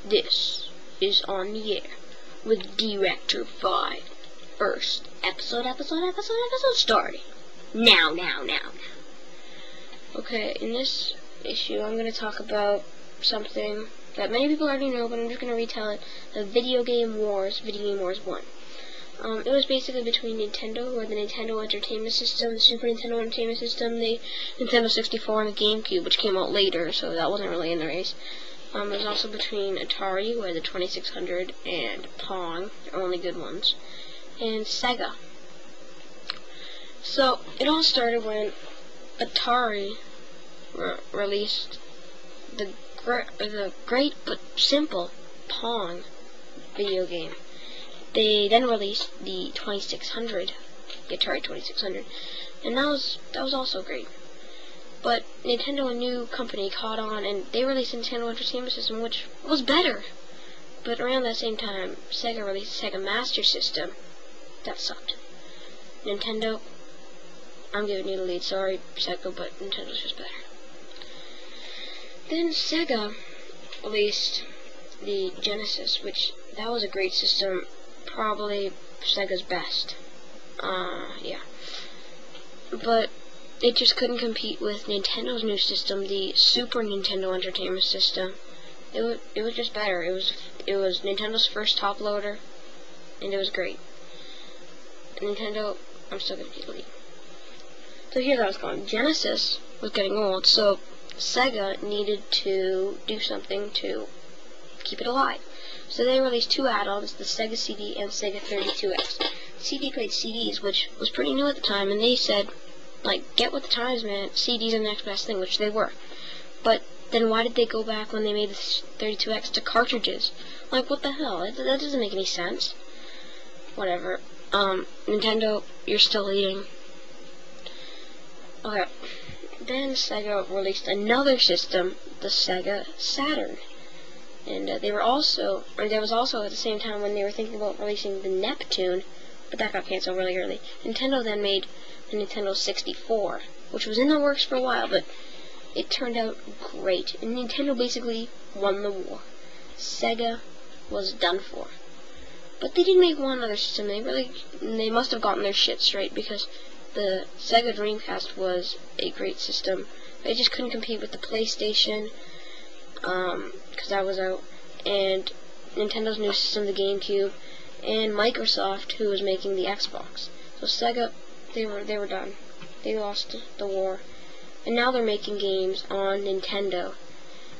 This is On the Air with derecter5. First episode starting. Now. Okay, in this issue I'm going to talk about something that many people already know, but I'm just going to retell it. The Video Game Wars 1. It was basically between Nintendo, who had the Nintendo Entertainment System, the Super Nintendo Entertainment System, the Nintendo 64, and the GameCube, which came out later, so that wasn't really in the race. It was also between Atari, who had the 2600, and Pong, the only good ones, and Sega. So, it all started when Atari released the great but simple Pong video game. They then released the 2600, the Atari 2600, and that was also great. But Nintendo, a new company, caught on, and they released the Nintendo Entertainment System, which was better. But around that same time, Sega released the Sega Master System. That sucked. Nintendo, I'm giving you the lead. Sorry, Sega, but Nintendo's just better. Then Sega released the Genesis, which that was a great system. Probably Sega's best. Yeah. But it just couldn't compete with Nintendo's new system, the Super Nintendo Entertainment System. It was just better. It was Nintendo's first top loader, and it was great. Nintendo, I'm still gonna keep the lead. So here's how it's going. Genesis was getting old, so Sega needed to do something to keep it alive. So they released two add-ons, the Sega CD and Sega 32X. CD played CDs, which was pretty new at the time, and they said, like, get with the times, man. CDs are the next best thing, which they were. But then why did they go back when they made the 32X to cartridges? Like, what the hell? That doesn't make any sense. Whatever. Nintendo, you're still leading. Okay. Then Sega released another system, the Sega Saturn. And there was also at the same time when they were thinking about releasing the Neptune, but that got canceled really early. Nintendo then made the Nintendo 64, which was in the works for a while, but it turned out great. And Nintendo basically won the war. Sega was done for. But they did make one other system. They must have gotten their shit straight, because the Sega Dreamcast was a great system. They just couldn't compete with the PlayStation, because that was out, and Nintendo's new system, the GameCube, and Microsoft, who was making the Xbox. So Sega, they were done. They lost the war, and now they're making games on Nintendo,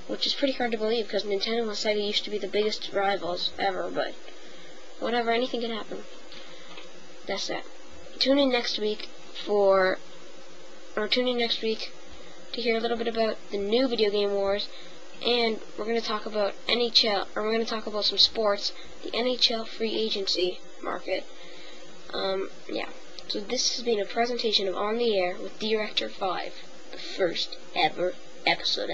which is pretty hard to believe, because Nintendo and Sega used to be the biggest rivals ever, but whatever, anything can happen. That's that. Tune in next week to hear a little bit about the new Video Game Wars, and we're going to talk about NHL, or we're going to talk about some sports, the NHL free agency market. Yeah. So this has been a presentation of On the Air with derecter5, the first ever episode.